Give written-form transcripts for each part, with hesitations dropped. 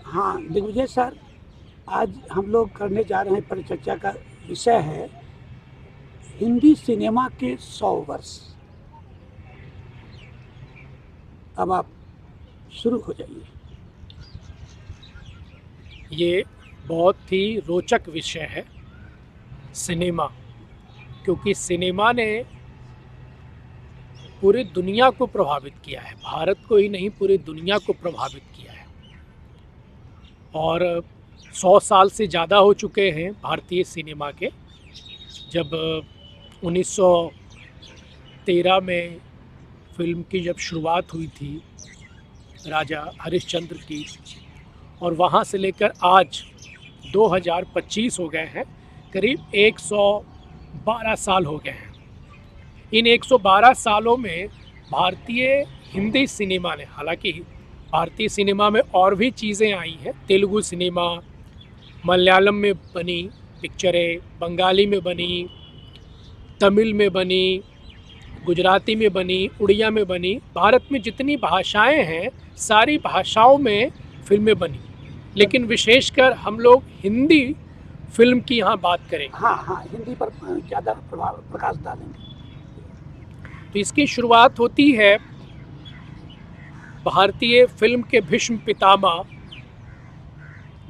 हाँ, दिग्विजय सर, आज हम लोग करने जा रहे हैं परिचर्चा का विषय है हिंदी सिनेमा के 100 वर्ष। अब आप शुरू हो जाइए। ये बहुत ही रोचक विषय है सिनेमा, क्योंकि सिनेमा ने पूरी दुनिया को प्रभावित किया है। भारत को ही नहीं, पूरी दुनिया को प्रभावित किया है। और 100 साल से ज़्यादा हो चुके हैं भारतीय सिनेमा के। जब 1913 में फिल्म की जब शुरुआत हुई थी राजा हरिश्चंद्र की, और वहाँ से लेकर आज 2025 हो गए हैं, करीब 112 साल हो गए हैं। इन 112 सालों में भारतीय हिंदी सिनेमा ने, हालांकि भारतीय सिनेमा में और भी चीज़ें आई हैं, तेलुगु सिनेमा, मलयालम में बनी पिक्चरें, बंगाली में बनी, तमिल में बनी, गुजराती में बनी, उड़िया में बनी, भारत में जितनी भाषाएं हैं सारी भाषाओं में फिल्में बनी। लेकिन विशेषकर हम लोग हिंदी फिल्म की यहाँ बात करेंगे। हाँ हाँ, हिंदी पर ज़्यादा प्रकाश डालेंगे। तो इसकी शुरुआत होती है भारतीय फिल्म के भीष्म पितामह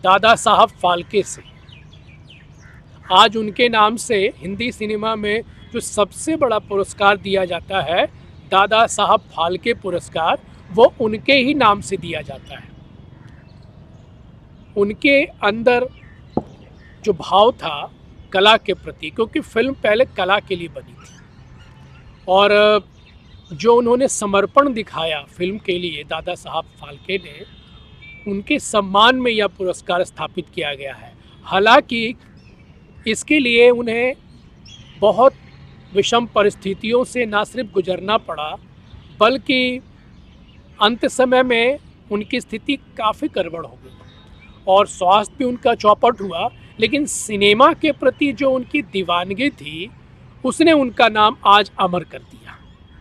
दादा साहब फाल्के से। आज उनके नाम से हिंदी सिनेमा में जो सबसे बड़ा पुरस्कार दिया जाता है, दादा साहब फाल्के पुरस्कार, वो उनके ही नाम से दिया जाता है। उनके अंदर जो भाव था कला के प्रति, क्योंकि फिल्म पहले कला के लिए बनी थी, और जो उन्होंने समर्पण दिखाया फिल्म के लिए दादा साहब फाल्के ने, उनके सम्मान में यह पुरस्कार स्थापित किया गया है। हालांकि इसके लिए उन्हें बहुत विषम परिस्थितियों से न सिर्फ गुजरना पड़ा, बल्कि अंत समय में उनकी स्थिति काफ़ी गड़बड़ हो गई और स्वास्थ्य भी उनका चौपट हुआ। लेकिन सिनेमा के प्रति जो उनकी दीवानगी थी, उसने उनका नाम आज अमर कर दिया,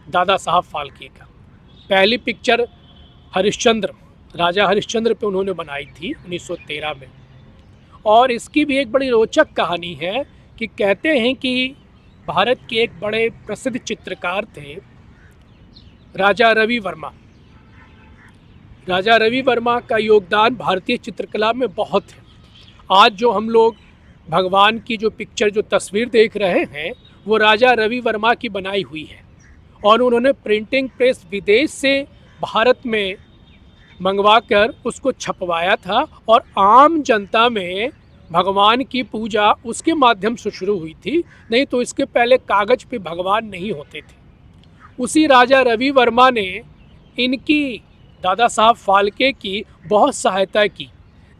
दादा साहब फाल्के का। पहली पिक्चर हरिश्चंद्र, राजा हरिश्चंद्र पे उन्होंने बनाई थी 1913 में। और इसकी भी एक बड़ी रोचक कहानी है कि कहते हैं कि भारत के एक बड़े प्रसिद्ध चित्रकार थे राजा रवि वर्मा। राजा रवि वर्मा का योगदान भारतीय चित्रकला में बहुत है। आज जो हम लोग भगवान की जो पिक्चर, जो तस्वीर देख रहे हैं, वो राजा रवि वर्मा की बनाई हुई है। और उन्होंने प्रिंटिंग प्रेस विदेश से भारत में मंगवाकर उसको छपवाया था, और आम जनता में भगवान की पूजा उसके माध्यम से शुरू हुई थी। नहीं तो इसके पहले कागज पे भगवान नहीं होते थे। उसी राजा रवि वर्मा ने इनकी, दादा साहब फाल्के की, बहुत सहायता की।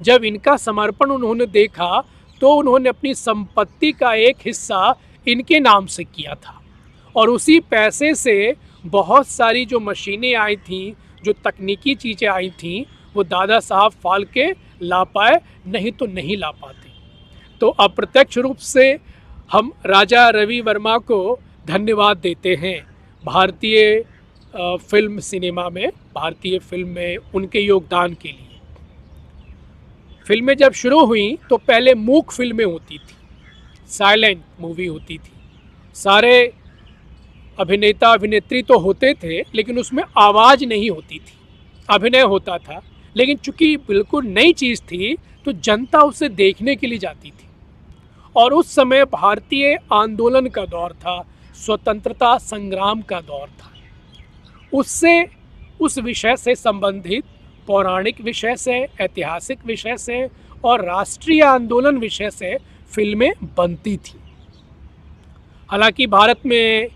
जब इनका समर्पण उन्होंने देखा तो उन्होंने अपनी संपत्ति का एक हिस्सा इनके नाम से किया था, और उसी पैसे से बहुत सारी जो मशीनें आई थीं, जो तकनीकी चीज़ें आई थीं, वो दादा साहब फाल्के ला पाए, नहीं तो नहीं ला पाते। तो अप्रत्यक्ष रूप से हम राजा रवि वर्मा को धन्यवाद देते हैं भारतीय फिल्म सिनेमा में, भारतीय फिल्म में उनके योगदान के लिए। फिल्में जब शुरू हुई तो पहले मूक फिल्में होती थी, साइलेंट मूवी होती थी। सारे अभिनेता अभिनेत्री तो होते थे, लेकिन उसमें आवाज़ नहीं होती थी। अभिनय होता था, लेकिन चूंकि बिल्कुल नई चीज़ थी तो जनता उसे देखने के लिए जाती थी। और उस समय भारतीय आंदोलन का दौर था, स्वतंत्रता संग्राम का दौर था। उससे, उस विषय से संबंधित पौराणिक विषय से, ऐतिहासिक विषय से और राष्ट्रीय आंदोलन विषय से फिल्में बनती थी। हालांकि भारत में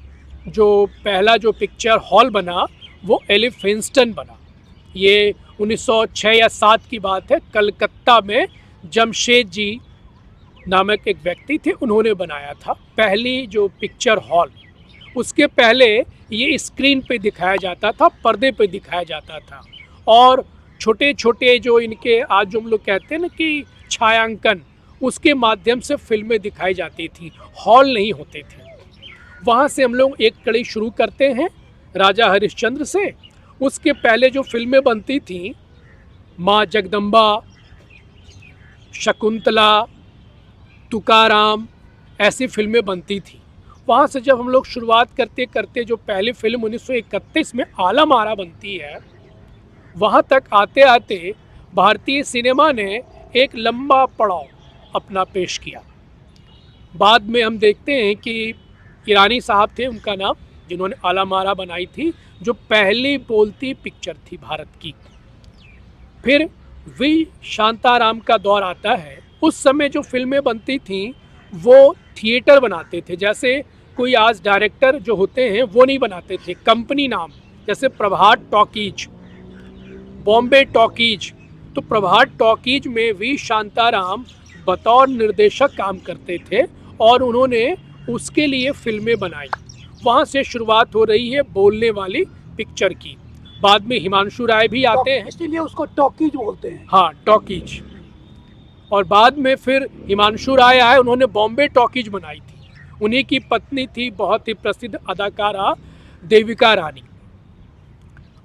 जो पहला जो पिक्चर हॉल बना वो एलिफिंस्टन बना। ये 1906 या 7 की बात है। कलकत्ता में जमशेद जी नामक एक व्यक्ति थे, उन्होंने बनाया था पहली जो पिक्चर हॉल। उसके पहले ये स्क्रीन पे दिखाया जाता था, पर्दे पे दिखाया जाता था, और छोटे छोटे जो इनके, आज जो हम लोग कहते हैं ना कि छायांकन, उसके माध्यम से फिल्में दिखाई जाती थी, हॉल नहीं होते थे। वहाँ से हम लोग एक कड़ी शुरू करते हैं राजा हरिश्चंद्र से। उसके पहले जो फिल्में बनती थीं, माँ जगदम्बा शकुंतला, तुकाराम, ऐसी फिल्में बनती थी। वहाँ से जब हम लोग शुरुआत करते करते जो पहली फिल्म 1931 में आलम आरा बनती है, वहाँ तक आते आते भारतीय सिनेमा ने एक लंबा पड़ाव अपना पेश किया। बाद में हम देखते हैं कि ईरानी साहब थे उनका नाम, जिन्होंने आलम आरा बनाई थी, जो पहली बोलती पिक्चर थी भारत की। फिर वी शांताराम का दौर आता है। उस समय जो फिल्में बनती थीं वो थिएटर बनाते थे। जैसे कोई आज डायरेक्टर जो होते हैं वो नहीं बनाते थे, कंपनी नाम, जैसे प्रभात टॉकीज, बॉम्बे टॉकीज। तो प्रभात टॉकीज में वी शांताराम बतौर निर्देशक काम करते थे और उन्होंने उसके लिए फिल्में बनाई। वहाँ से शुरुआत हो रही है बोलने वाली पिक्चर की। बाद में हिमांशु राय भी आते हैं, इसीलिए उसको टॉकीज बोलते हैं। हाँ, टॉकीज। और बाद में फिर हिमांशु राय आए, उन्होंने बॉम्बे टॉकीज बनाई थी। उन्हीं की पत्नी थी बहुत ही प्रसिद्ध अदाकारा देविका रानी।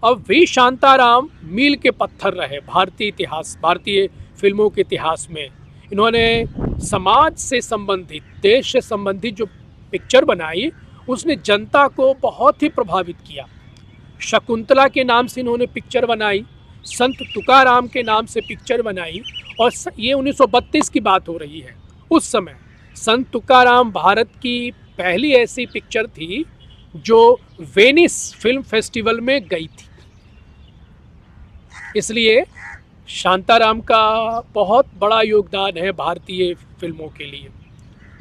अब वी शांताराम मील के पत्थर रहे भारतीय फिल्मों के इतिहास में। इन्होंने समाज से संबंधित, देश से संबंधित जो पिक्चर बनाई, उसने जनता को बहुत ही प्रभावित किया। शकुंतला के नाम से इन्होंने पिक्चर बनाई, संत तुकाराम के नाम से पिक्चर बनाई, और ये 1932 की बात हो रही है। उस समय संत तुकाराम भारत की पहली ऐसी पिक्चर थी जो वेनिस फिल्म फेस्टिवल में गई थी। इसलिए शांताराम का बहुत बड़ा योगदान है भारतीय फिल्मों के लिए।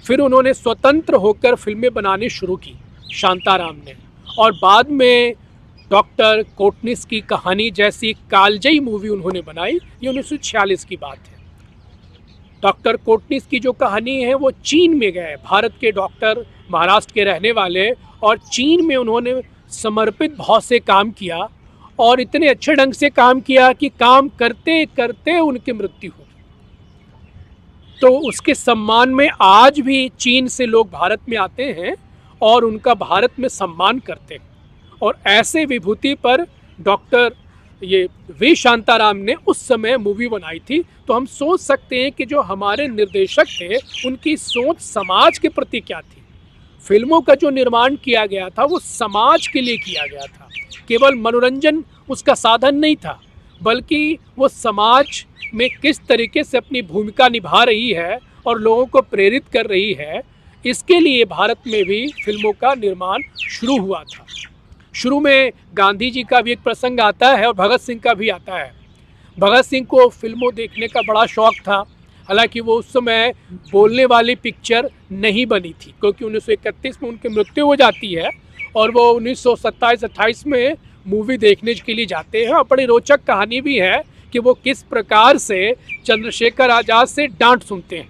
फिर उन्होंने स्वतंत्र होकर फिल्में बनानी शुरू की शांताराम ने, और बाद में डॉक्टर कोटनिस की कहानी जैसी कालजयी मूवी उन्होंने बनाई। ये 1946 की बात है। डॉक्टर कोटनिस की जो कहानी है वो चीन में गए, भारत के डॉक्टर, महाराष्ट्र के रहने वाले, और चीन में उन्होंने समर्पित भाव से काम किया और इतने अच्छे ढंग से काम किया कि काम करते करते उनकी मृत्यु हो। तो उसके सम्मान में आज भी चीन से लोग भारत में आते हैं और उनका भारत में सम्मान करते हैं। और ऐसे विभूति पर डॉक्टर ये वी शांताराम ने उस समय मूवी बनाई थी। तो हम सोच सकते हैं कि जो हमारे निर्देशक थे उनकी सोच समाज के प्रति क्या थी। फिल्मों का जो निर्माण किया गया था वो समाज के लिए किया गया था, केवल मनोरंजन उसका साधन नहीं था, बल्कि वो समाज में किस तरीके से अपनी भूमिका निभा रही है और लोगों को प्रेरित कर रही है, इसके लिए भारत में भी फिल्मों का निर्माण शुरू हुआ था। शुरू में गांधी जी का भी एक प्रसंग आता है और भगत सिंह का भी आता है। भगत सिंह को फिल्मों देखने का बड़ा शौक था, हालांकि वो उस समय बोलने वाली पिक्चर नहीं बनी थी, क्योंकि 1931 में उनकी मृत्यु हो जाती है और वो 1927-28 में मूवी देखने के लिए जाते हैं। और बड़ी रोचक कहानी भी है कि वो किस प्रकार से चंद्रशेखर आज़ाद से डांट सुनते हैं,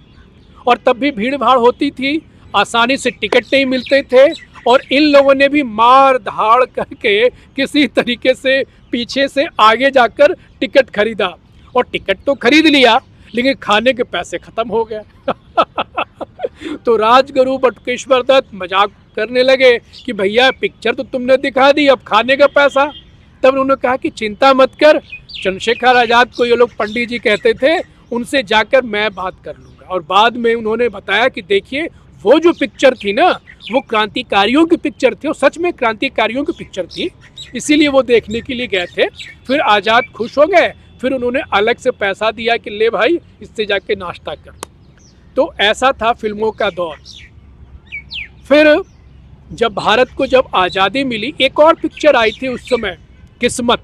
और तब भी भीड़ भाड़ होती थी, आसानी से टिकट नहीं मिलते थे, और इन लोगों ने भी मार धाड़ करके किसी तरीके से पीछे से आगे जाकर टिकट खरीदा, और टिकट तो खरीद लिया लेकिन खाने के पैसे ख़त्म हो गए। तो राजगुरु बटुकेश्वर दत्त मजाक करने लगे कि भैया पिक्चर तो तुमने दिखा दी, अब खाने का पैसा। तब उन्होंने कहा कि चिंता मत कर, चंद्रशेखर आज़ाद को ये लोग पंडित जी कहते थे, उनसे जाकर मैं बात कर लूँगा। और बाद में उन्होंने बताया कि देखिए वो जो पिक्चर थी ना, वो क्रांतिकारियों की पिक्चर थी, और सच में क्रांतिकारियों की पिक्चर थी, इसीलिए वो देखने के लिए गए थे। फिर आज़ाद खुश हो गए, फिर उन्होंने अलग से पैसा दिया कि ले भाई इससे जाके नाश्ता कर। तो ऐसा था फिल्मों का दौर। फिर जब भारत को जब आज़ादी मिली, एक और पिक्चर आई थी उस समय, किस्मत,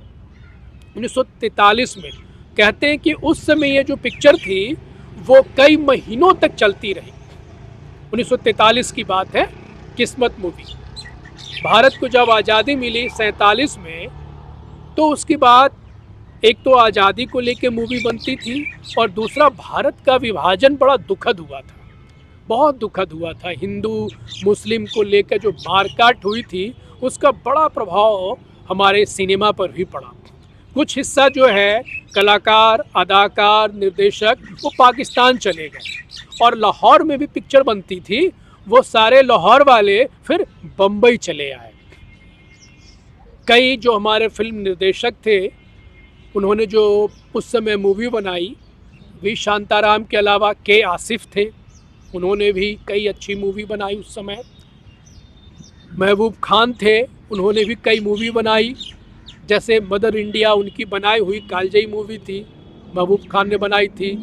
1943 में। कहते हैं कि उस समय ये जो पिक्चर थी वो कई महीनों तक चलती रही। 1943 की बात है, किस्मत मूवी। भारत को जब आज़ादी मिली 47 में, तो उसके बाद एक तो आज़ादी को लेके मूवी बनती थी, और दूसरा भारत का विभाजन बड़ा दुखद हुआ था, बहुत दुखद हुआ था। हिंदू मुस्लिम को लेकर जो मारकाट हुई थी, उसका बड़ा प्रभाव हमारे सिनेमा पर भी पड़ा। कुछ हिस्सा जो है कलाकार, अदाकार, निर्देशक, वो पाकिस्तान चले गए, और लाहौर में भी पिक्चर बनती थी, वो सारे लाहौर वाले फिर बम्बई चले आए। कई जो हमारे फिल्म निर्देशक थे, उन्होंने जो उस समय मूवी बनाई, वी शांताराम के अलावा के आसिफ थे, उन्होंने भी कई अच्छी मूवी बनाई उस समय। महबूब खान थे, उन्होंने भी कई मूवी बनाई, जैसे मदर इंडिया उनकी बनाई हुई कालजयी मूवी थी, महबूब खान ने बनाई थी।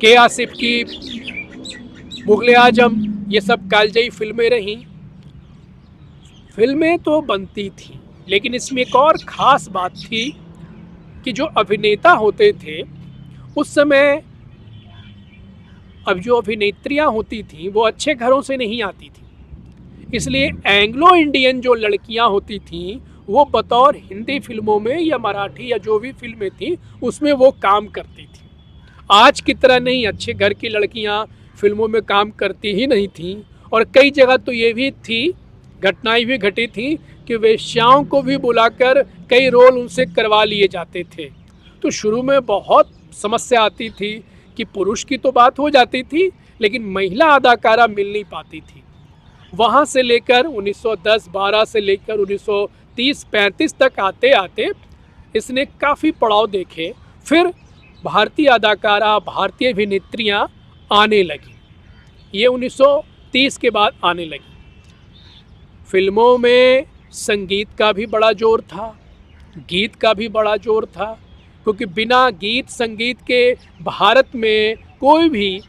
के आसिफ की मुगल आजम, ये सब कालजयी फिल्में रहीं। फिल्में तो बनती थीं, लेकिन इसमें एक और ख़ास बात थी कि जो अभिनेता होते थे उस समय, अब जो अभिनेत्रियां होती थीं वो अच्छे घरों से नहीं आती थीं, इसलिए एंग्लो इंडियन जो लड़कियां होती थीं वो बतौर हिंदी फिल्मों में या मराठी या जो भी फिल्में थीं उसमें वो काम करती थीं। आज की तरह नहीं, अच्छे घर की लड़कियां फिल्मों में काम करती ही नहीं थीं, और कई जगह तो ये भी थी, घटनाएं भी घटी थी कि वेश्याओं को भी बुलाकर कई रोल उनसे करवा लिए जाते थे। तो शुरू में बहुत समस्या आती थी कि पुरुष की तो बात हो जाती थी लेकिन महिला अदाकारा मिल नहीं पाती थी। वहाँ से लेकर 1910-12 से लेकर 1930-35 तक आते आते इसने काफ़ी पड़ाव देखे। फिर भारतीय अदाकारा, भारतीय अभिनेत्रियाँ आने लगी, ये 1930 के बाद आने लगी। फिल्मों में संगीत का भी बड़ा जोर था, गीत का भी बड़ा जोर था, क्योंकि बिना गीत संगीत के भारत में कोई भी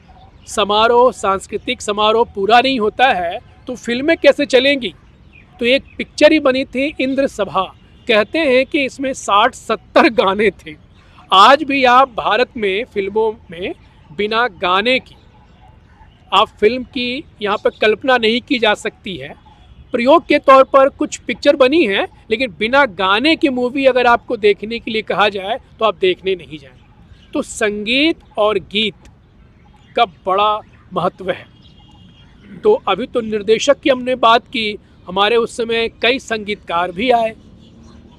समारोह, सांस्कृतिक समारोह पूरा नहीं होता है, तो फिल्में कैसे चलेंगी। तो एक पिक्चर ही बनी थी इंद्र सभा, कहते हैं कि इसमें 60-70 गाने थे। आज भी आप भारत में फिल्मों में बिना गाने की आप फिल्म की यहाँ पर कल्पना नहीं की जा सकती है। प्रयोग के तौर पर कुछ पिक्चर बनी है, लेकिन बिना गाने की मूवी अगर आपको देखने के लिए कहा जाए तो आप देखने नहीं जाएं। तो संगीत और गीत का बड़ा महत्व है। तो अभी तो निर्देशक की हमने बात की, हमारे उस समय कई संगीतकार भी आए,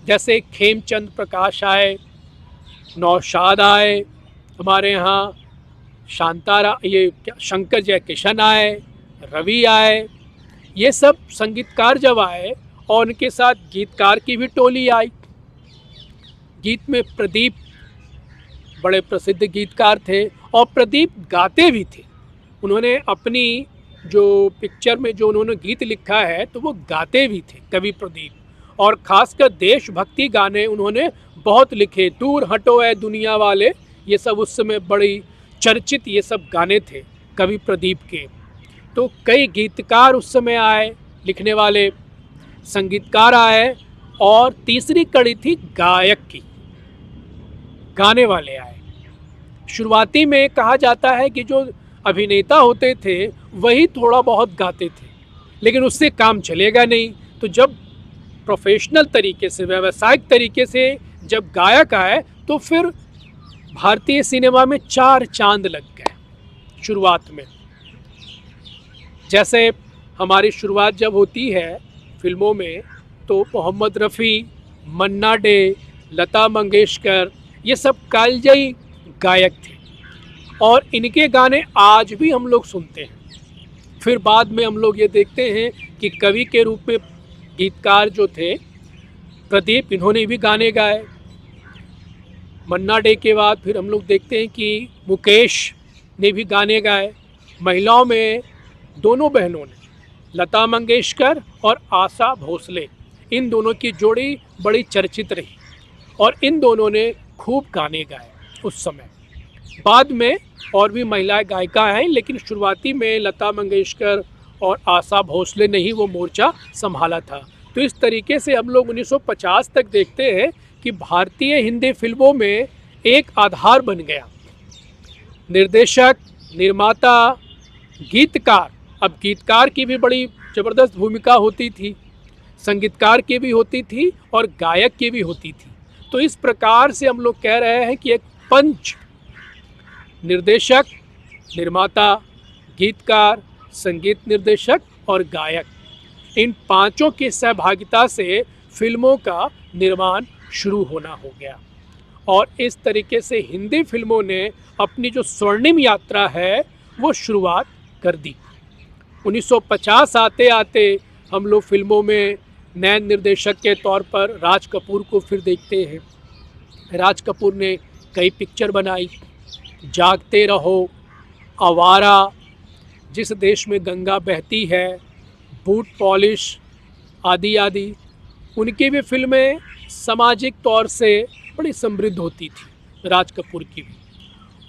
जैसे खेमचंद प्रकाश आए, नौशाद आए, हमारे यहाँ ये शंकर जयकिशन आए, रवि आए। ये सब संगीतकार जब आए और उनके साथ गीतकार की भी टोली आई। गीत में प्रदीप बड़े प्रसिद्ध गीतकार थे, और प्रदीप गाते भी थे। उन्होंने अपनी जो पिक्चर में जो उन्होंने गीत लिखा है तो वो गाते भी थे, कवि प्रदीप। और ख़ासकर देशभक्ति गाने उन्होंने बहुत लिखे, दूर हटो ऐ दुनिया वाले, ये सब उस समय बड़ी चर्चित ये सब गाने थे कवि प्रदीप के। तो कई गीतकार उस समय आए, लिखने वाले संगीतकार आए, और तीसरी कड़ी थी गायक की, गाने वाले आए। शुरुआती में कहा जाता है कि जो अभिनेता होते थे वही थोड़ा बहुत गाते थे, लेकिन उससे काम चलेगा नहीं। तो जब प्रोफेशनल तरीके से, व्यावसायिक तरीके से जब गायक आए तो फिर भारतीय सिनेमा में 4 चांद लग गए शुरुआत में। जैसे हमारी शुरुआत जब होती है फिल्मों में तो मोहम्मद रफ़ी, मन्ना डे, लता मंगेशकर, ये सब कालजयी गायक थे, और इनके गाने आज भी हम लोग सुनते हैं। फिर बाद में हम लोग ये देखते हैं कि कवि के रूप में गीतकार जो थे प्रदीप, इन्होंने भी गाने गाए। मन्ना डे के बाद फिर हम लोग देखते हैं कि मुकेश ने भी गाने गाए। महिलाओं में दोनों बहनों ने, लता मंगेशकर और आशा भोसले, इन दोनों की जोड़ी बड़ी चर्चित रही, और इन दोनों ने खूब गाने गाए उस समय। बाद में और भी महिला गायिका हैं, लेकिन शुरुआती में लता मंगेशकर और आशा भोसले ने ही वो मोर्चा संभाला था। तो इस तरीके से हम लोग 1950 तक देखते हैं कि भारतीय हिंदी फिल्मों में एक आधार बन गया। निर्देशक, निर्माता, गीतकार, अब गीतकार की भी बड़ी ज़बरदस्त भूमिका होती थी, संगीतकार की भी होती थी और गायक की भी होती थी। तो इस प्रकार से हम लोग कह रहे हैं कि एक पंच, निर्देशक, निर्माता, गीतकार, संगीत निर्देशक और गायक, इन पांचों की सहभागिता से फिल्मों का निर्माण शुरू होना हो गया। और इस तरीके से हिंदी फिल्मों ने अपनी जो स्वर्णिम यात्रा है वो शुरुआत कर दी। 1950 आते आते हम लोग फिल्मों में नए निर्देशक के तौर पर राज कपूर को फिर देखते हैं। राज कपूर ने कई पिक्चर बनाई, जागते रहो, आवारा, जिस देश में गंगा बहती है, बूट पॉलिश आदि आदि, उनकी भी फिल्में सामाजिक तौर से बड़ी समृद्ध होती थी। राज कपूर की भी,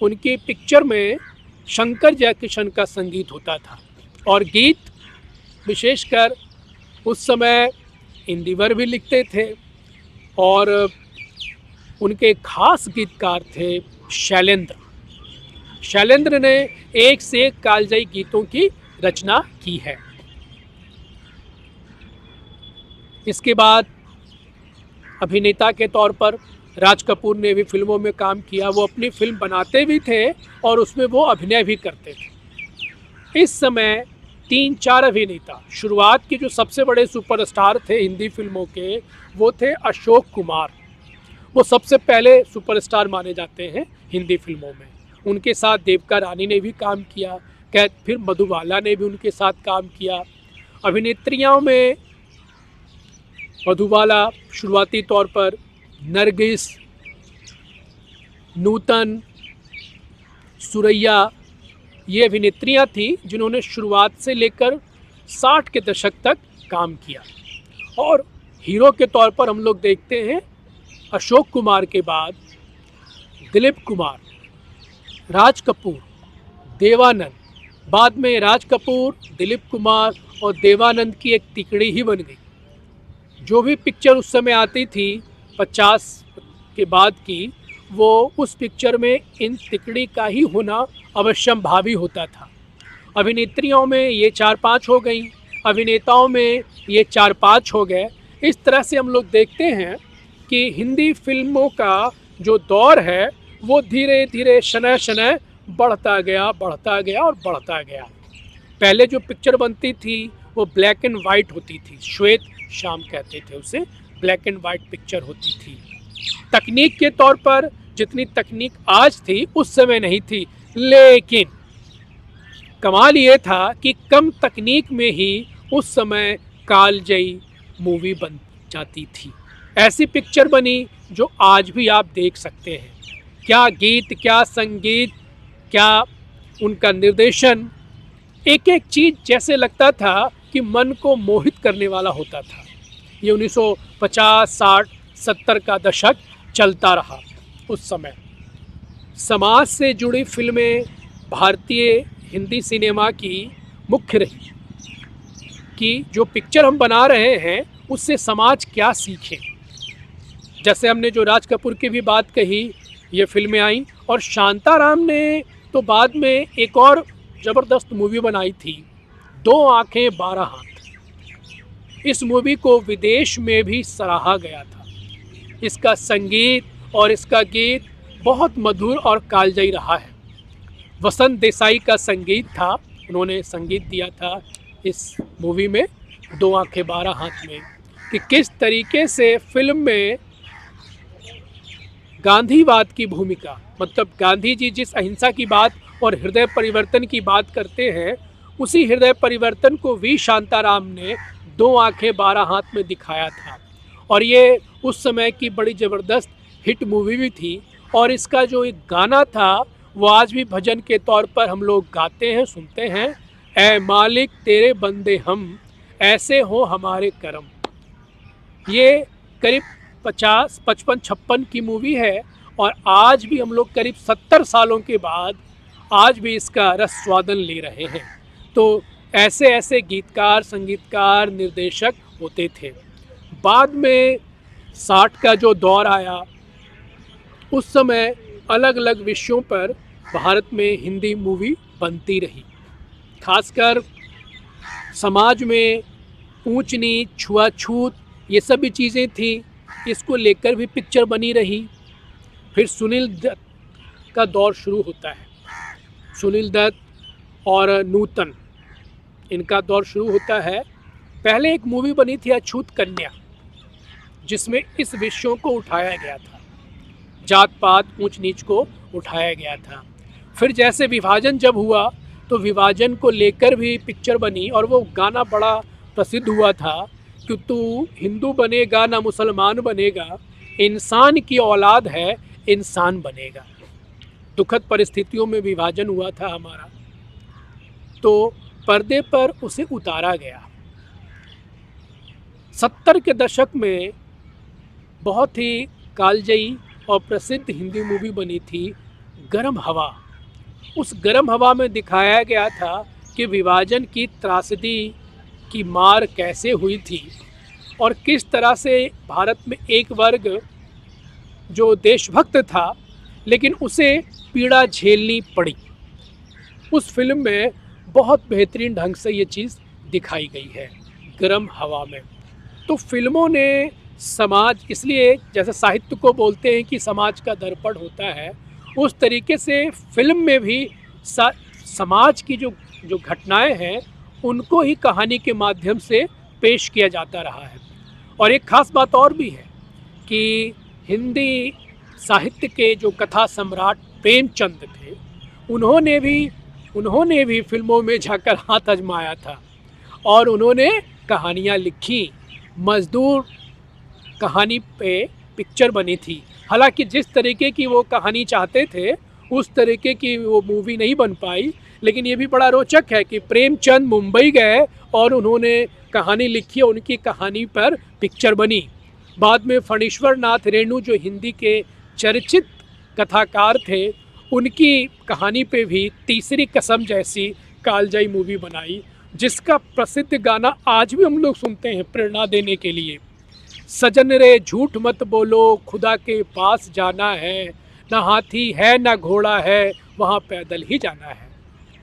उनकी पिक्चर में शंकर जयकिशन का संगीत होता था और गीत विशेषकर उस समय इंदिवर भी लिखते थे और उनके खास गीतकार थे शैलेंद्र। शैलेंद्र ने एक से एक कालजयी गीतों की रचना की है। इसके बाद अभिनेता के तौर पर राज कपूर ने भी फिल्मों में काम किया। वो अपनी फिल्म बनाते भी थे और उसमें वो अभिनय भी करते थे। इस समय 3-4 अभिनेता, शुरुआत के जो सबसे बड़े सुपरस्टार थे हिंदी फिल्मों के, वो थे अशोक कुमार। वो सबसे पहले सुपरस्टार माने जाते हैं हिंदी फिल्मों में। उनके साथ देविका रानी ने भी काम किया, फिर मधुबाला ने भी उनके साथ काम किया। अभिनेत्रियों में मधुबाला शुरुआती तौर पर, नरगिस, नूतन, सुरैया, ये अभिनेत्रियां थीं जिन्होंने शुरुआत से लेकर 60 के दशक तक काम किया। और हीरो के तौर पर हम लोग देखते हैं अशोक कुमार के बाद दिलीप कुमार, राज कपूर, देवानंद। बाद में राज कपूर, दिलीप कुमार और देवानंद की एक तिकड़ी ही बन गई। जो भी पिक्चर उस समय आती थी 50 के बाद की, वो उस पिक्चर में इन तिकड़ी का ही होना अवश्यंभावी होता था। अभिनेत्रियों में ये 4-5 हो गई, अभिनेताओं में ये 4-5 हो गए। इस तरह से हम लोग देखते हैं कि हिंदी फिल्मों का जो दौर है वो धीरे धीरे शनय शनय बढ़ता गया और बढ़ता गया। पहले जो पिक्चर बनती थी वो ब्लैक एंड वाइट होती थी, श्वेत शाम कहते थे उसे, ब्लैक एंड वाइट पिक्चर होती थी। तकनीक के तौर पर जितनी तकनीक आज थी उस समय नहीं थी, लेकिन कमाल ये था कि कम तकनीक में ही उस समय कालजयी मूवी बन जाती थी। ऐसी पिक्चर बनी जो आज भी आप देख सकते हैं। क्या गीत, क्या संगीत, क्या उनका निर्देशन, एक एक चीज़ जैसे लगता था कि मन को मोहित करने वाला होता था। ये 1950, 60, 70 का दशक चलता रहा। उस समय समाज से जुड़ी फिल्में भारतीय हिंदी सिनेमा की मुख्य रही कि जो पिक्चर हम बना रहे हैं उससे समाज क्या सीखे। जैसे हमने जो राज कपूर की भी बात कही, ये फिल्में आई, और शांताराम ने तो बाद में एक और ज़बरदस्त मूवी बनाई थी, 2 आँखें 12 हाथ। इस मूवी को विदेश में भी सराहा गया था। इसका संगीत और इसका गीत बहुत मधुर और कालजयी रहा है। वसंत देसाई का संगीत था, उन्होंने संगीत दिया था इस मूवी में 2 आँखें 12 हाथ में, कि किस तरीके से फिल्म में गांधीवाद की भूमिका, मतलब गांधी जी जिस अहिंसा की बात और हृदय परिवर्तन की बात करते हैं, उसी हृदय परिवर्तन को वी शांताराम ने 2 आँखें 12 हाथ में दिखाया था। और ये उस समय की बड़ी ज़बरदस्त हिट मूवी भी थी। और इसका जो एक गाना था वो आज भी भजन के तौर पर हम लोग गाते हैं, सुनते हैं, ऐ मालिक तेरे बंदे हम, ऐसे हो हमारे करम। ये करीब 50, 55, 56 की मूवी है और आज भी हम लोग करीब 70 सालों के बाद आज भी इसका रस स्वादन ले रहे हैं। तो ऐसे ऐसे गीतकार, संगीतकार, निर्देशक होते थे। बाद में 60 का जो दौर आया, उस समय अलग अलग विषयों पर भारत में हिंदी मूवी बनती रही। खासकर समाज में ऊंच नीच, छुआछूत, ये सभी चीज़ें थी, इसको लेकर भी पिक्चर बनी रही। फिर सुनील दत्त का दौर शुरू होता है। सुनील दत्त और नूतन, इनका दौर शुरू होता है। पहले एक मूवी बनी थी अछूत कन्या, जिसमें इस विषयों को उठाया गया था, जात पात, ऊंच नीच को उठाया गया था। फिर जैसे विभाजन जब हुआ तो विभाजन को लेकर भी पिक्चर बनी और वो गाना बड़ा प्रसिद्ध हुआ था कि तू हिंदू बनेगा ना मुसलमान बनेगा, इंसान की औलाद है इंसान बनेगा। दुखद परिस्थितियों में विभाजन हुआ था हमारा, तो पर्दे पर उसे उतारा गया। 70 के दशक में बहुत ही कालजयी और प्रसिद्ध हिंदी मूवी बनी थी गरम हवा। उस गरम हवा में दिखाया गया था कि विभाजन की त्रासदी की मार कैसे हुई थी और किस तरह से भारत में एक वर्ग जो देशभक्त था लेकिन उसे पीड़ा झेलनी पड़ी। उस फिल्म में बहुत बेहतरीन ढंग से ये चीज़ दिखाई गई है गरम हवा में। तो फिल्मों ने समाज, इसलिए जैसे साहित्य को बोलते हैं कि समाज का दर्पण होता है, उस तरीके से फिल्म में भी समाज की जो घटनाएं हैं उनको ही कहानी के माध्यम से पेश किया जाता रहा है। और एक ख़ास बात और भी है कि हिंदी साहित्य के जो कथा सम्राट प्रेमचंद थे, उन्होंने भी फिल्मों में जाकर हाथ आजमाया था और उन्होंने कहानियाँ लिखी। मजदूर कहानी पे पिक्चर बनी थी। हालांकि जिस तरीके की वो कहानी चाहते थे उस तरीके की वो मूवी नहीं बन पाई, लेकिन ये भी बड़ा रोचक है कि प्रेमचंद मुंबई गए और उन्होंने कहानी लिखी और उनकी कहानी पर पिक्चर बनी। बाद में फणीश्वर नाथ रेणु जो हिंदी के चर्चित कथाकार थे, उनकी कहानी पे भी तीसरी कसम जैसी कालजयी मूवी बनाई, जिसका प्रसिद्ध गाना आज भी हम लोग सुनते हैं प्रेरणा देने के लिए। सजन रे झूठ मत बोलो, खुदा के पास जाना है, ना हाथी है ना घोड़ा है, वहाँ पैदल ही जाना है।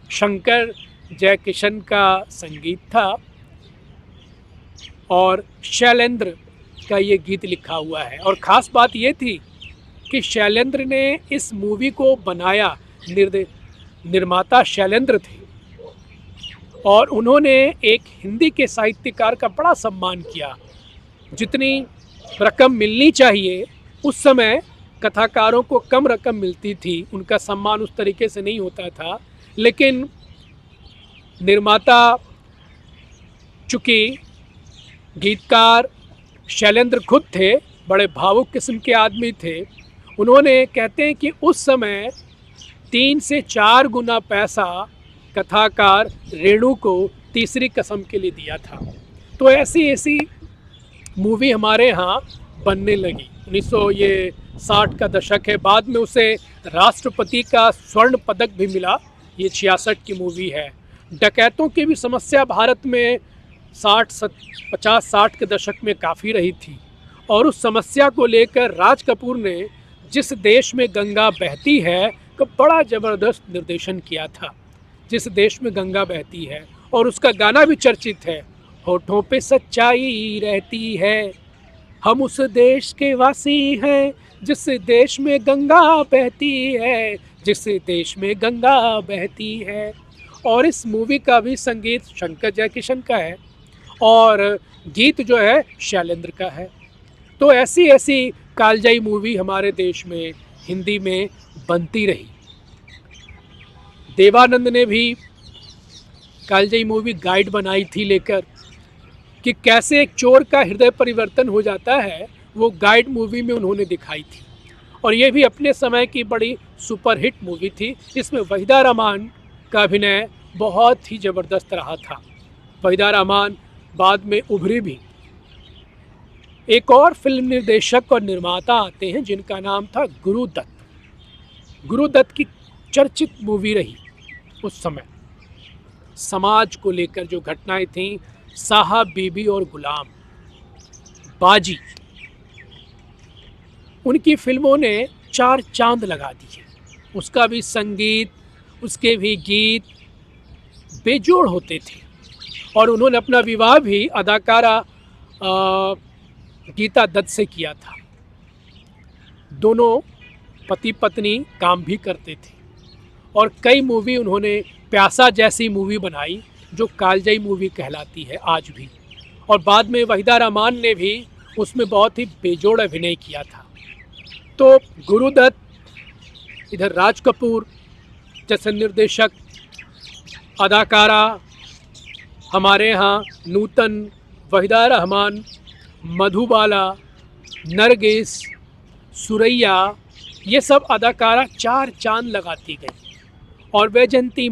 शंकर जयकिशन का संगीत था और शैलेंद्र का ये गीत लिखा हुआ है। और ख़ास बात ये थी कि शैलेंद्र ने इस मूवी को बनाया, निर्माता शैलेंद्र थे और उन्होंने एक हिंदी के साहित्यकार का बड़ा सम्मान किया। जितनी रकम मिलनी चाहिए उस समय कथाकारों को कम रकम मिलती थी, उनका सम्मान उस तरीके से नहीं होता था, लेकिन निर्माता चूँकि गीतकार शैलेंद्र खुद थे, बड़े भावुक किस्म के आदमी थे, उन्होंने कहते हैं कि उस समय 3 से 4 गुना पैसा कथाकार रेणु को तीसरी कसम के लिए दिया था। तो ऐसी मूवी हमारे यहाँ बनने लगी। 1960 का दशक है। बाद में उसे राष्ट्रपति का स्वर्ण पदक भी मिला। ये 66 की मूवी है। डकैतों की भी समस्या भारत में 50-60 के दशक में काफ़ी रही थी और उस समस्या को लेकर राज कपूर ने जिस देश में गंगा बहती है का बड़ा ज़बरदस्त निर्देशन किया था। जिस देश में गंगा बहती है, और उसका गाना भी चर्चित है, होठों पे सच्चाई रहती है, हम उस देश के वासी हैं जिस देश में गंगा बहती है, जिस देश में गंगा बहती है। और इस मूवी का भी संगीत शंकर जयकिशन का है और गीत जो है शैलेंद्र का है। तो ऐसी कालजयी मूवी हमारे देश में हिंदी में बनती रही। देवानंद ने भी कालजयी मूवी गाइड बनाई थी लेकर कि कैसे एक चोर का हृदय परिवर्तन हो जाता है, वो गाइड मूवी में उन्होंने दिखाई थी। और ये भी अपने समय की बड़ी सुपरहिट मूवी थी। इसमें वहीदा रहमान का अभिनय बहुत ही ज़बरदस्त रहा था। वहीदा रहमान बाद में उभरी भी। एक और फिल्म निर्देशक और निर्माता आते हैं जिनका नाम था गुरुदत्त। गुरुदत्त की चर्चित मूवी रही उस समय। समाज को लेकर जो घटनाएं थीं, साहब बीबी और गुलाम, बाजी, उनकी फिल्मों ने 4 चांद लगा दिए। उसका भी संगीत, उसके भी गीत बेजोड़ होते थे। और उन्होंने अपना विवाह भी अदाकारा गीता दत्त से किया था। दोनों पति पत्नी काम भी करते थे और कई मूवी उन्होंने, प्यासा जैसी मूवी बनाई जो कालजयी मूवी कहलाती है आज भी। और बाद में वहीदा रहमान ने भी उसमें बहुत ही बेजोड़ अभिनय किया था। तो गुरुदत्त, इधर राज कपूर जैसे निर्देशक, अदाकारा हमारे यहाँ नूतन, वहीदा रहमान, मधुबाला, नरगिस, सुरैया, ये सब अदाकारा 4 चांद लगाती गई। और वैजंती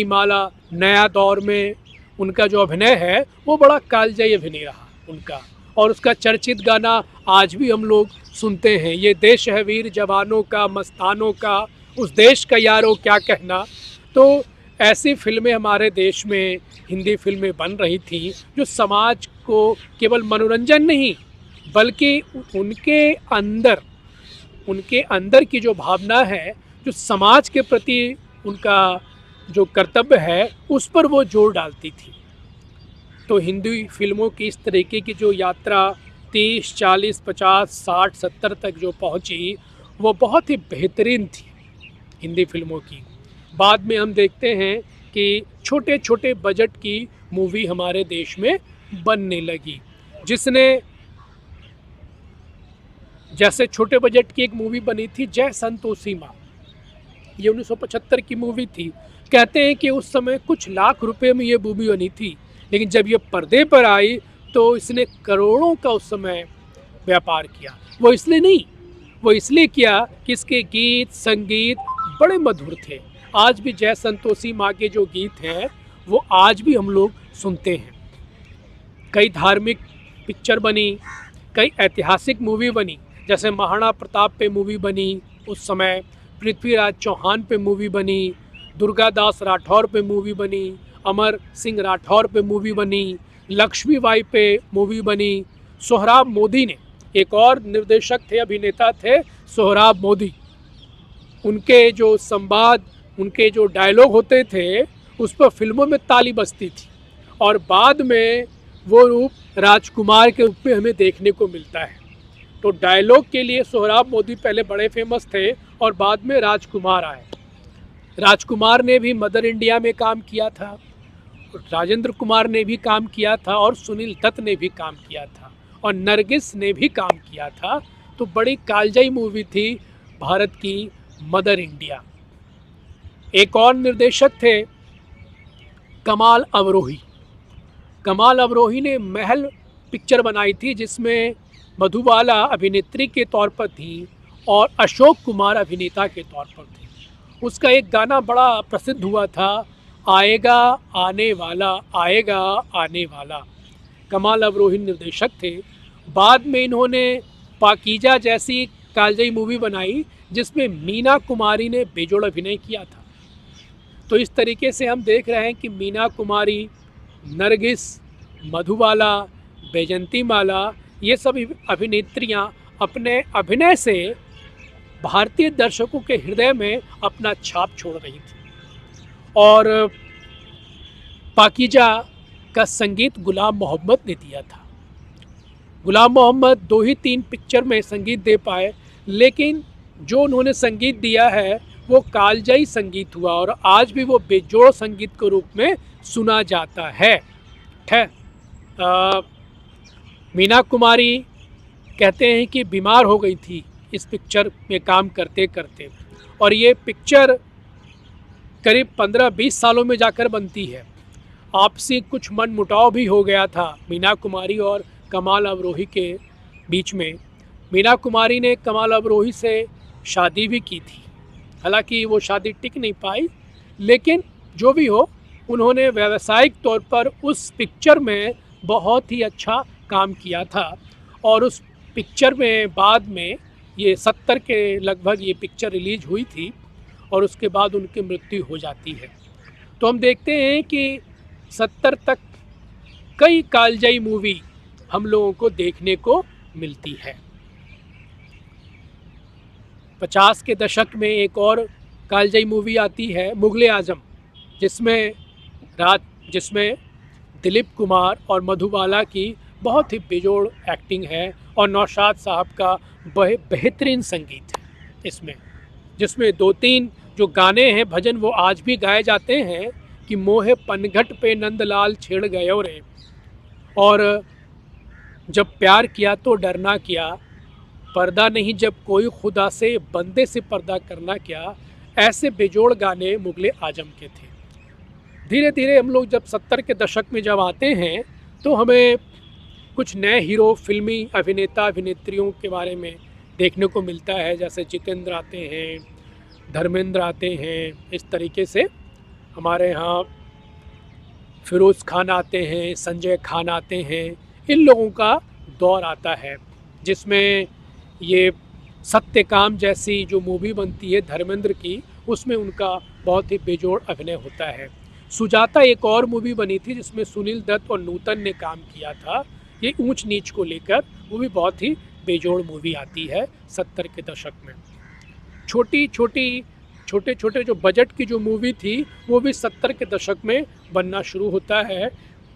माला नया दौर में उनका जो अभिनय है वो बड़ा कालजयी अभिनय रहा उनका, और उसका चर्चित गाना आज भी हम लोग सुनते हैं, ये देश है वीर जवानों का, मस्तानों का, उस देश का यारो क्या कहना। तो ऐसी फिल्में हमारे देश में, हिंदी फिल्में बन रही थी जो समाज को केवल मनोरंजन नहीं बल्कि उनके अंदर की जो भावना है, जो समाज के प्रति उनका जो कर्तव्य है, उस पर वो जोर डालती थी। तो हिंदी फिल्मों की इस तरीके की जो यात्रा 30, 40, 50, 60, 70 तक जो पहुंची, वो बहुत ही बेहतरीन थी हिंदी फिल्मों की। बाद में हम देखते हैं कि छोटे छोटे बजट की मूवी हमारे देश में बनने लगी, जिसने, जैसे छोटे बजट की एक मूवी बनी थी जय संतोषी माँ, ये 1975 की मूवी थी। कहते हैं कि उस समय कुछ लाख रुपए में ये मूवी बनी थी, लेकिन जब ये पर्दे पर आई तो इसने करोड़ों का उस समय व्यापार किया। वो इसलिए किया कि इसके गीत संगीत बड़े मधुर थे। आज भी जय संतोषी माँ के जो गीत हैं वो आज भी हम लोग सुनते हैं। कई धार्मिक पिक्चर बनी, कई ऐतिहासिक मूवी बनी, जैसे महाराणा प्रताप पे मूवी बनी उस समय, पृथ्वीराज चौहान पे मूवी बनी, दुर्गादास राठौर पे मूवी बनी, अमर सिंह राठौर पे मूवी बनी, लक्ष्मीबाई पे मूवी बनी, सोहराब मोदी ने, एक और निर्देशक थे, अभिनेता थे सोहराब मोदी, उनके जो संवाद, उनके जो डायलॉग होते थे उस पर फिल्मों में ताली बजती थी। और बाद में वो रूप राजकुमार के रूप में हमें देखने को मिलता है। तो डायलॉग के लिए सोहराब मोदी पहले बड़े फेमस थे और बाद में राजकुमार आए। राजकुमार ने भी मदर इंडिया में काम किया था, राजेंद्र कुमार ने भी काम किया था, और सुनील दत्त ने भी काम किया था, और नरगिस ने भी काम किया था। तो बड़ी कालजयी मूवी थी भारत की मदर इंडिया। एक और निर्देशक थे कमाल अवरोही। कमाल अवरोही ने महल पिक्चर बनाई थी, जिसमें मधुबाला अभिनेत्री के तौर पर थी और अशोक कुमार अभिनेता के तौर पर थे। उसका एक गाना बड़ा प्रसिद्ध हुआ था, आएगा आने वाला, आएगा आने वाला। कमाल अवरोही निर्देशक थे। बाद में इन्होंने पाकीजा जैसी कालजयी मूवी बनाई जिसमें मीना कुमारी ने बेजोड़ अभिनय किया था। तो इस तरीके से हम देख रहे हैं कि मीना कुमारी, नरगिस, मधुबाला, बैजंती माला, ये सब अभिनेत्रियां अपने अभिनय से भारतीय दर्शकों के हृदय में अपना छाप छोड़ रही थी। और पाकीजा का संगीत गुलाम मोहम्मद ने दिया था। गुलाम मोहम्मद 2 ही 3 पिक्चर में संगीत दे पाए, लेकिन जो उन्होंने संगीत दिया है वो कालजयी संगीत हुआ और आज भी वो बेजोड़ संगीत के रूप में सुना जाता है। मीना कुमारी कहते हैं कि बीमार हो गई थी इस पिक्चर में काम करते करते, और ये पिक्चर करीब 15-20 सालों में जाकर बनती है। आपसी कुछ मनमुटाव भी हो गया था मीना कुमारी और कमाल अवरोही के बीच में। मीना कुमारी ने कमाल अवरोही से शादी भी की थी, हालांकि वो शादी टिक नहीं पाई, लेकिन जो भी हो, उन्होंने व्यावसायिक तौर पर उस पिक्चर में बहुत ही अच्छा काम किया था। और उस पिक्चर में बाद में ये 70 के लगभग ये पिक्चर रिलीज हुई थी और उसके बाद उनकी मृत्यु हो जाती है। तो हम देखते हैं कि 70 तक कई कालजयी मूवी हम लोगों को देखने को मिलती है। 50 के दशक में एक और कालजयी मूवी आती है मुगले आजम, जिसमें दिलीप कुमार और मधुबाला की बहुत ही बेजोड़ एक्टिंग है और नौशाद साहब का बेहतरीन संगीत है इसमें, जिसमें 2-3 जो गाने हैं भजन वो आज भी गाए जाते हैं कि मोहे पनघट पे नंदलाल छेड़ गयो रे, और जब प्यार किया तो डरना क्या, पर्दा नहीं जब कोई खुदा से, बंदे से पर्दा करना क्या। ऐसे बेजोड़ गाने मुगले आजम के थे। धीरे धीरे हम लोग जब 70 के दशक में जब आते हैं तो हमें कुछ नए हीरो, फिल्मी अभिनेता अभिनेत्रियों के बारे में देखने को मिलता है, जैसे जितेंद्र आते हैं, धर्मेंद्र आते हैं, इस तरीके से हमारे यहाँ फिरोज़ खान आते हैं, संजय खान आते हैं, इन लोगों का दौर आता है जिसमें ये सत्यकाम जैसी जो मूवी बनती है धर्मेंद्र की, उसमें उनका बहुत ही बेजोड़ अभिनय होता है। सुजाता एक और मूवी बनी थी जिसमें सुनील दत्त और नूतन ने काम किया था, ये ऊंच नीच को लेकर, वो भी बहुत ही बेजोड़ मूवी आती है 70 के दशक में। छोटे छोटे जो बजट की जो मूवी थी वो भी 70 के दशक में बनना शुरू होता है।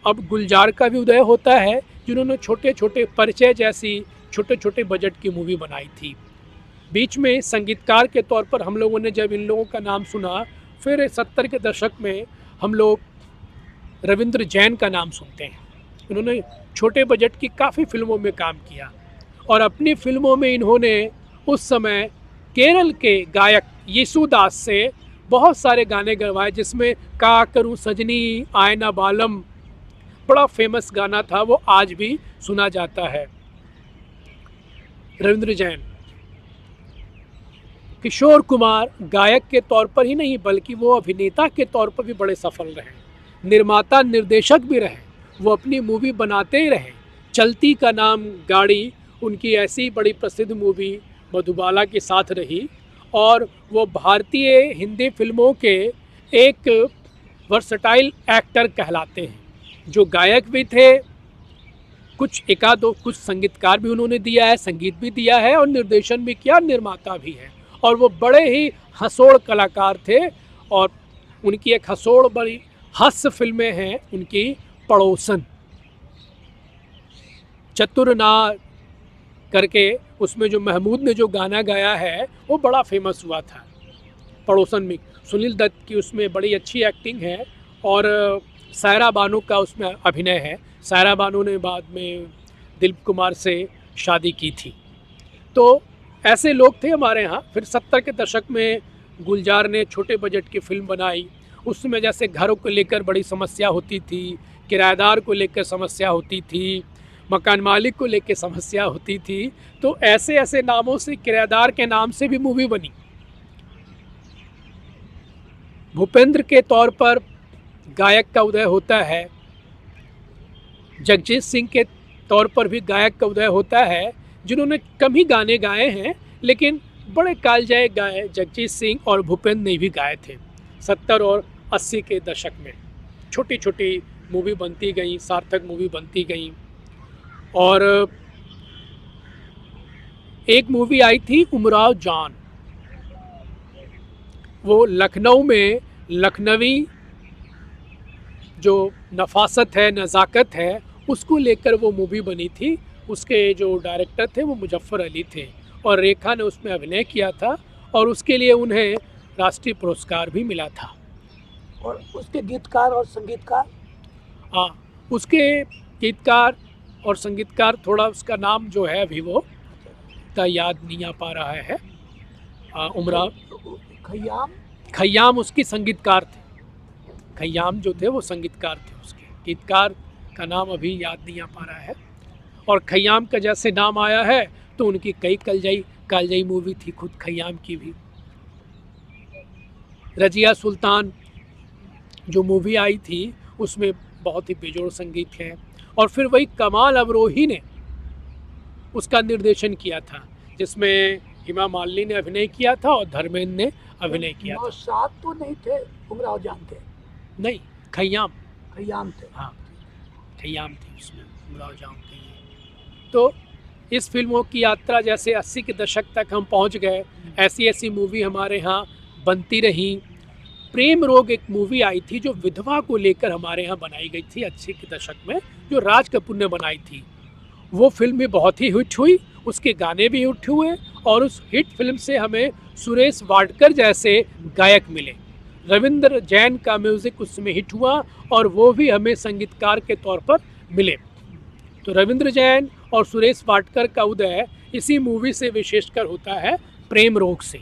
अब गुलजार का भी उदय होता है जिन्होंने छोटे छोटे परिचय जैसी छोटे छोटे बजट की मूवी बनाई थी। बीच में संगीतकार के तौर पर हम लोगों ने जब इन लोगों का नाम सुना, फिर 70 के दशक में हम लोग रविंद्र जैन का नाम सुनते हैं। उन्होंने छोटे बजट की काफ़ी फिल्मों में काम किया और अपनी फिल्मों में इन्होंने उस समय केरल के गायक येसुदास से बहुत सारे गाने गवाए, जिसमें का करूं सजनी आयना बालम बड़ा फेमस गाना था, वो आज भी सुना जाता है। रविंद्र जैन, किशोर कुमार गायक के तौर पर ही नहीं बल्कि वो अभिनेता के तौर पर भी बड़े सफल रहे, निर्माता निर्देशक भी रहे, वो अपनी मूवी बनाते ही रहे। चलती का नाम गाड़ी उनकी ऐसी बड़ी प्रसिद्ध मूवी मधुबाला के साथ रही और वो भारतीय हिंदी फिल्मों के एक वर्सटाइल एक्टर कहलाते हैं, जो गायक भी थे, कुछ संगीतकार भी उन्होंने दिया है, संगीत भी दिया है और निर्देशन भी किया, निर्माता भी है। और वो बड़े ही हंसोड़ कलाकार थे और उनकी एक हंसोड़ बड़ी हास्य फिल्में हैं उनकी, पड़ोसन, चतुरनार करके, उसमें जो महमूद ने जो गाना गाया है वो बड़ा फेमस हुआ था। पड़ोसन में सुनील दत्त की उसमें बड़ी अच्छी एक्टिंग है और सायरा बानो का उसमें अभिनय है। सायरा बानो ने बाद में दिलीप कुमार से शादी की थी। तो ऐसे लोग थे हमारे यहाँ। फिर 70 के दशक में गुलजार ने छोटे बजट की फिल्म बनाई, उसमें जैसे घरों को लेकर बड़ी समस्या होती थी, किराएदार को लेकर समस्या होती थी, मकान मालिक को लेकर समस्या होती थी, तो ऐसे ऐसे नामों से, किराएदार के नाम से भी मूवी बनी। भूपेंद्र के तौर पर गायक का उदय होता है, जगजीत सिंह के तौर पर भी गायक का उदय होता है, जिन्होंने कम ही गाने गाए हैं लेकिन बड़े कालजयी गाए जगजीत सिंह और भूपेंद्र ने भी गाए थे। 70 और 80 के दशक में छोटी छोटी मूवी बनती गई, सार्थक मूवी बनती गई। और एक मूवी आई थी उमराव जान, वो लखनऊ में लखनवी जो नफासत है, नज़ाकत है, उसको लेकर वो मूवी बनी थी। उसके जो डायरेक्टर थे वो मुजफ्फर अली थे और रेखा ने उसमें अभिनय किया था और उसके लिए उन्हें राष्ट्रीय पुरस्कार भी मिला था। और उसके गीतकार और संगीतकार, हाँ, उसके गीतकार और संगीतकार, थोड़ा उसका नाम जो है अभी वो इतना याद नहीं आ पा रहा है। उमराव खय्याम उसकी संगीतकार थे। खय्याम जो थे वो संगीतकार थे, उसके गीतकार का नाम अभी याद नहीं आ पा रहा है। और खय्याम का जैसे नाम आया है तो उनकी कई कालजयी मूवी थी खुद खय्याम की भी। रजिया सुल्तान जो मूवी आई थी उसमें बहुत ही बेजोड़ संगीत है। और फिर वही कमाल अमरोही ने उसका निर्देशन किया था, जिसमें हेमा मालिनी ने अभिनय किया था और धर्मेंद्र ने अभिनय किया था। साथ तो नहीं थे उमराव जान थे? नहीं, खय्याम थे। हाँ, खय्याम थे उसमें, उमराव जान थे। तो इस फिल्मों की यात्रा जैसे 80 के दशक तक हम पहुंच गए, ऐसी ऐसी मूवी हमारे यहाँ बनती रही। प्रेम रोग एक मूवी आई थी जो विधवा को लेकर हमारे यहाँ बनाई गई थी 80 के दशक में, जो राज कपूर ने बनाई थी। वो फिल्म भी बहुत ही हिट हुई, उसके गाने भी हिट हुए और उस हिट फिल्म से हमें सुरेश वाडकर जैसे गायक मिले। रविंद्र जैन का म्यूज़िक उसमें हिट हुआ और वो भी हमें संगीतकार के तौर पर मिले। तो रविंद्र जैन और सुरेश वाडकर का उदय इसी मूवी से विशेषकर होता है, प्रेम रोग से।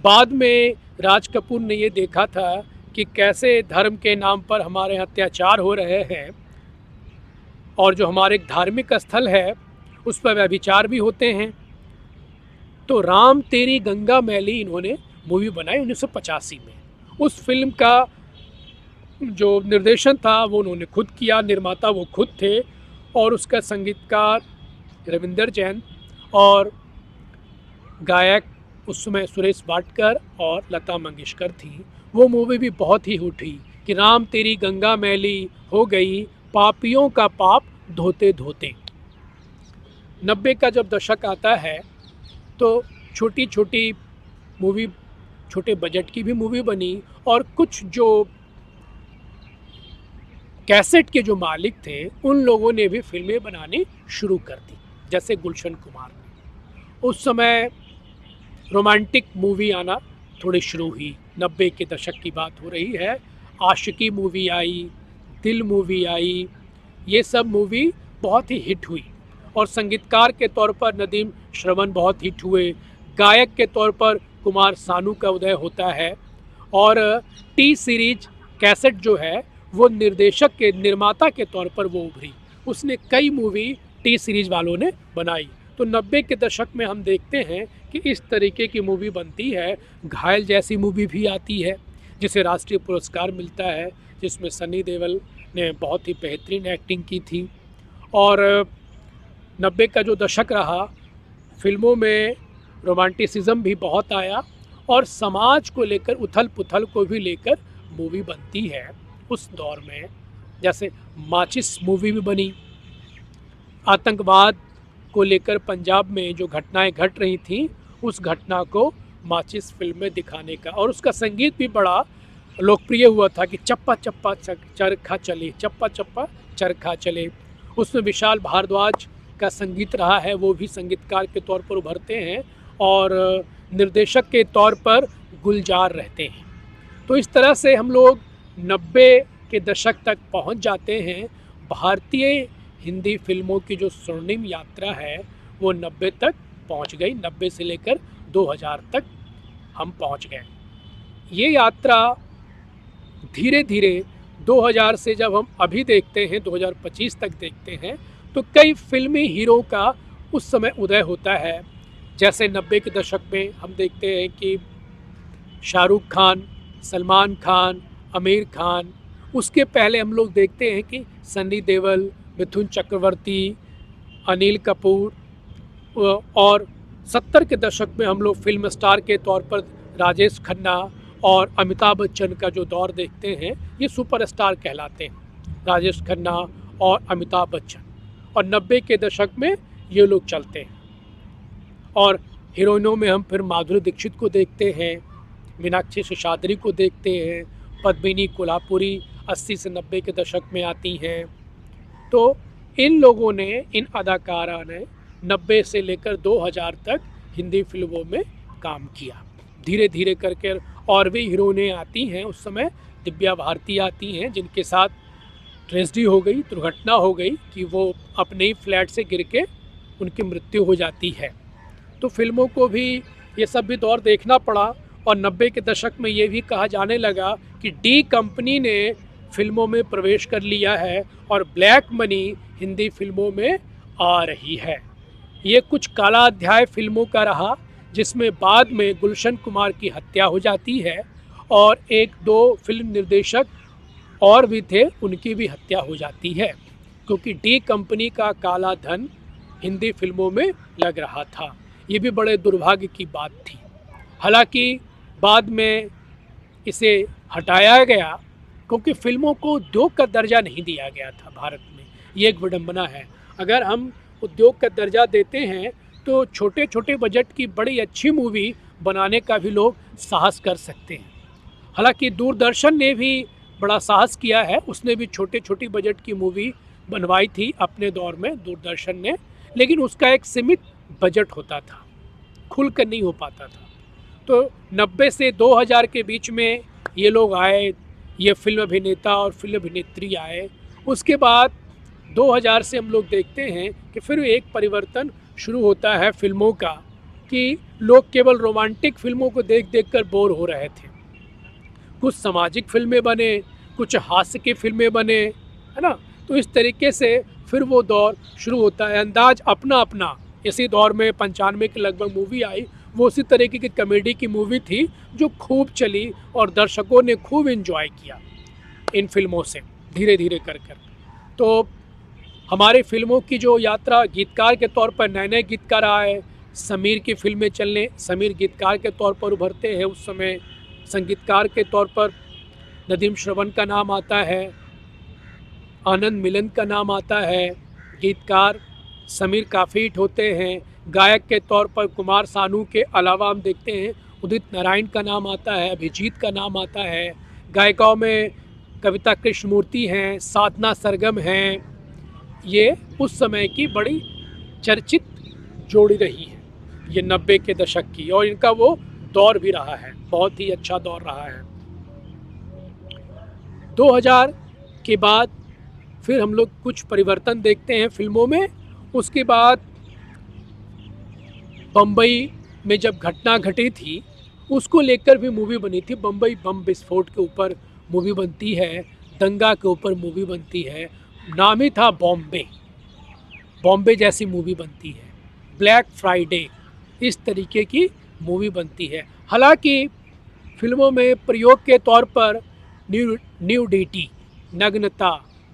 बाद में राज कपूर ने ये देखा था कि कैसे धर्म के नाम पर हमारे यहाँ अत्याचार हो रहे हैं और जो हमारे धार्मिक स्थल है उस पर व्यभिचार भी होते हैं तो राम तेरी गंगा मैली इन्होंने मूवी बनाई 1985 में। उस फिल्म का जो निर्देशन था वो उन्होंने खुद किया, निर्माता वो खुद थे, और उसका संगीतकार रविंदर जैन और गायक उस समय सुरेश वाडकर और लता मंगेशकर थी। वो मूवी भी बहुत ही हिट हुई कि राम तेरी गंगा मैली हो गई पापियों का पाप धोते धोते। 90 का जब दशक आता है तो छोटी छोटी मूवी, छोटे बजट की भी मूवी बनी, और कुछ जो कैसेट के जो मालिक थे उन लोगों ने भी फिल्में बनानी शुरू कर दी, जैसे गुलशन कुमार ने। उस समय रोमांटिक मूवी आना थोड़ी शुरू हुई, 90 के दशक की बात हो रही है। आशिकी मूवी आई, दिल मूवी आई, ये सब मूवी बहुत ही हिट हुई, और संगीतकार के तौर पर नदीम श्रवण बहुत हिट हुए, गायक के तौर पर कुमार सानू का उदय होता है, और टी सीरीज कैसेट जो है वो निर्देशक के, निर्माता के तौर पर वो उभरी। उसने कई मूवी टी सीरीज वालों ने बनाई। तो 90 के दशक में हम देखते हैं कि इस तरीके की मूवी बनती है। घायल जैसी मूवी भी आती है जिसे राष्ट्रीय पुरस्कार मिलता है, जिसमें सनी देओल ने बहुत ही बेहतरीन एक्टिंग की थी। और 90 का जो दशक रहा, फिल्मों में रोमांटिसिज्म भी बहुत आया, और समाज को लेकर, उथल पुथल को भी लेकर मूवी बनती है उस दौर में। जैसे माचिस मूवी भी बनी, आतंकवाद को लेकर पंजाब में जो घटनाएं घट रही थी उस घटना को माचिस फिल्म में दिखाने का, और उसका संगीत भी बड़ा लोकप्रिय हुआ था कि चप्पा चप्पा चरखा चले, चप्पा चप्पा चरखा चले। उसमें विशाल भारद्वाज का संगीत रहा है, वो भी संगीतकार के तौर पर उभरते हैं, और निर्देशक के तौर पर गुलजार रहते हैं। तो इस तरह से हम लोग 90 के दशक तक पहुंच जाते हैं। भारतीय हिंदी फिल्मों की जो स्वर्णिम यात्रा है वो 90 तक पहुंच गई। 90 से लेकर 2000 तक हम पहुंच गए। ये यात्रा धीरे धीरे 2000 से जब हम अभी देखते हैं, 2025 तक देखते हैं, तो कई फिल्मी हीरो का उस समय उदय होता है। जैसे 90 के दशक में हम देखते हैं कि शाहरुख खान, सलमान खान, आमिर खान। उसके पहले हम लोग देखते हैं कि सनी देओल, मिथुन चक्रवर्ती, अनिल कपूर, और 70 के दशक में हम लोग फिल्म स्टार के तौर पर राजेश खन्ना और अमिताभ बच्चन का जो दौर देखते हैं, ये सुपरस्टार कहलाते हैं, राजेश खन्ना और अमिताभ बच्चन। और 90 के दशक में ये लोग चलते हैं। और हीरोइनों में हम फिर माधुरी दीक्षित को देखते हैं, मीनाक्षी शेषाद्री को देखते हैं, पद्मिनी कोल्हापुरी 80 से 90 के दशक में आती हैं। तो इन लोगों ने, इन अदाकारा ने 90 से लेकर 2000 तक हिंदी फिल्मों में काम किया। धीरे धीरे करके और भी हीरोइनें आती हैं। उस समय दिव्या भारती आती हैं, जिनके साथ ट्रेजेडी हो गई, दुर्घटना हो गई कि वो अपने ही फ्लैट से गिर के उनकी मृत्यु हो जाती है। तो फिल्मों को भी ये सब भी दौर देखना पड़ा। और 90 के दशक में ये भी कहा जाने लगा कि डी कंपनी ने फिल्मों में प्रवेश कर लिया है और ब्लैक मनी हिंदी फिल्मों में आ रही है। ये कुछ काला अध्याय फिल्मों का रहा, जिसमें बाद में गुलशन कुमार की हत्या हो जाती है, और एक दो फिल्म निर्देशक और भी थे, उनकी भी हत्या हो जाती है, क्योंकि डी कंपनी का काला धन हिंदी फिल्मों में लग रहा था। ये भी बड़े दुर्भाग्य की बात थी। हालांकि बाद में इसे हटाया गया, क्योंकि फिल्मों को उद्योग का दर्जा नहीं दिया गया था भारत में। ये एक विडंबना है। अगर हम उद्योग का दर्जा देते हैं तो छोटे छोटे बजट की बड़ी अच्छी मूवी बनाने का भी लोग साहस कर सकते हैं। हालांकि दूरदर्शन ने भी बड़ा साहस किया है, उसने भी छोटे छोटी बजट की मूवी बनवाई थी अपने दौर में, दूरदर्शन ने, लेकिन उसका एक सीमित बजट होता था, खुलकर नहीं हो पाता था। तो 90 से 2000 के बीच में ये लोग आए, ये फिल्म अभिनेता और फिल्म अभिनेत्री आए। उसके बाद 2000 से हम लोग देखते हैं कि फिर एक परिवर्तन शुरू होता है फिल्मों का, कि लोग केवल रोमांटिक फिल्मों को देख देख कर बोर हो रहे थे। कुछ सामाजिक फिल्में बने, कुछ हास्य की फिल्में बने, है ना। तो इस तरीके से फिर वो दौर शुरू होता है। अंदाज अपना अपना इसी दौर में 95 के लगभग मूवी आई, वो उसी तरीके की कॉमेडी की मूवी थी जो खूब चली और दर्शकों ने खूब एंजॉय किया इन फिल्मों से धीरे धीरे कर कर। तो हमारी फिल्मों की जो यात्रा गीतकार के तौर पर नए नए गीतकार आए, समीर की फिल्में चलने, समीर गीतकार के तौर पर उभरते हैं। उस समय संगीतकार के तौर पर नदीम श्रवण का नाम आता है, आनंद मिलन का नाम आता है। गीतकार समीर काफ़ी हिट होते हैं। गायक के तौर पर कुमार सानू के अलावा हम देखते हैं उदित नारायण का नाम आता है, अभिजीत का नाम आता है। गायिकाओं में कविता कृष्णमूर्ति हैं, साधना सरगम हैं। ये उस समय की बड़ी चर्चित जोड़ी रही है, ये 90 के दशक की, और इनका वो दौर भी रहा है, बहुत ही अच्छा दौर रहा है। 2000 के बाद फिर हम लोग कुछ परिवर्तन देखते हैं फिल्मों में। उसके बाद बम्बई में जब घटना घटी थी उसको लेकर भी मूवी बनी थी। बम्बई बम विस्फोट के ऊपर मूवी बनती है, दंगा के ऊपर मूवी बनती है, नाम ही था बॉम्बे। बॉम्बे जैसी मूवी बनती है, ब्लैक फ्राइडे, इस तरीके की मूवी बनती है। हालांकि फिल्मों में प्रयोग के तौर पर न्यूडिटी, नग्नता,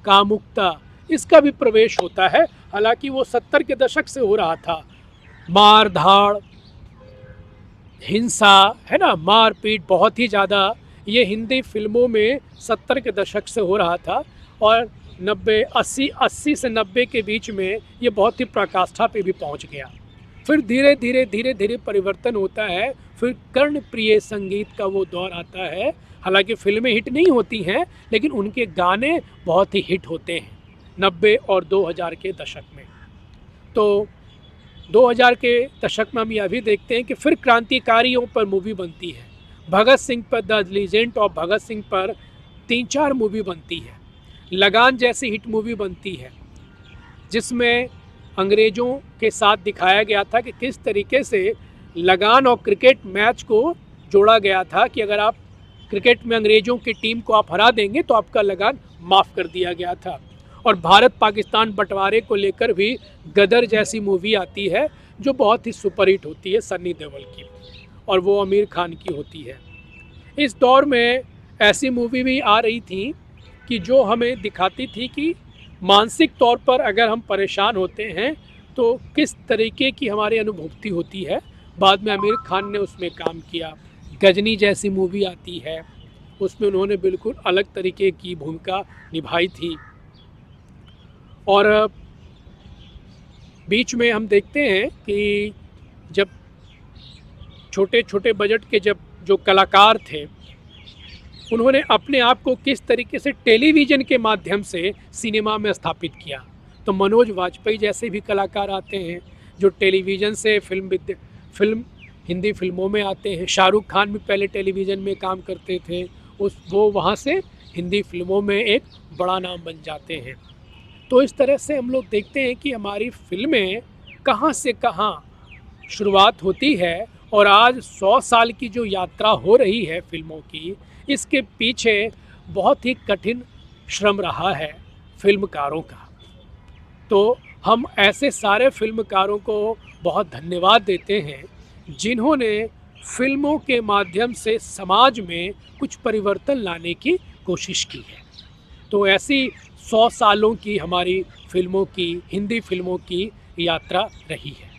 कामुकता, इसका भी प्रवेश होता है। हालांकि वो 70 के दशक से हो रहा था। मार धाड़, हिंसा, है ना, मारपीट बहुत ही ज़्यादा, ये हिंदी फिल्मों में 70 के दशक से हो रहा था। और 80 से 90 के बीच में ये बहुत ही पराकाष्ठा पे भी पहुंच गया। फिर धीरे धीरे परिवर्तन होता है। फिर कर्णप्रिय संगीत का वो दौर आता है। हालांकि फिल्में हिट नहीं होती हैं, लेकिन उनके गाने बहुत ही हिट होते हैं 90 और 2000 के दशक में। तो 2000 के दशक में हम यह भी देखते हैं कि फिर क्रांतिकारियों पर मूवी बनती है। भगत सिंह पर, the legend of Bhagat Singh पर 3-4 मूवी बनती है। लगान जैसी हिट मूवी बनती है, जिसमें अंग्रेज़ों के साथ दिखाया गया था कि किस तरीके से लगान और क्रिकेट मैच को जोड़ा गया था कि अगर आप क्रिकेट में अंग्रेज़ों की टीम को आप हरा देंगे तो आपका लगान माफ़ कर दिया गया था। और भारत पाकिस्तान बंटवारे को लेकर भी गदर जैसी मूवी आती है जो बहुत ही सुपरहिट होती है, सन्नी देओल की, और वो आमिर खान की होती है। इस दौर में ऐसी मूवी भी आ रही थी कि जो हमें दिखाती थी कि मानसिक तौर पर अगर हम परेशान होते हैं तो किस तरीके की हमारी अनुभूति होती है। बाद में आमिर खान ने उसमें काम किया। गजनी जैसी मूवी आती है, उसमें उन्होंने बिल्कुल अलग तरीके की भूमिका निभाई थी। और बीच में हम देखते हैं कि जब छोटे छोटे बजट के जो कलाकार थे, उन्होंने अपने आप को किस तरीके से टेलीविज़न के माध्यम से सिनेमा में स्थापित किया। तो मनोज वाजपेयी जैसे भी कलाकार आते हैं जो टेलीविज़न से फिल्म हिंदी फिल्मों में आते हैं। शाहरुख खान भी पहले टेलीविज़न में काम करते थे, वो वहाँ से हिंदी फिल्मों में एक बड़ा नाम बन जाते हैं। तो इस तरह से हम लोग देखते हैं कि हमारी फिल्में कहाँ से कहाँ शुरुआत होती है, और आज 100 साल की जो यात्रा हो रही है फिल्मों की, इसके पीछे बहुत ही कठिन श्रम रहा है फिल्मकारों का। तो हम ऐसे सारे फिल्मकारों को बहुत धन्यवाद देते हैं जिन्होंने फिल्मों के माध्यम से समाज में कुछ परिवर्तन लाने की कोशिश की है। तो ऐसी 100 सालों की हमारी फिल्मों की, हिंदी फिल्मों की यात्रा रही है।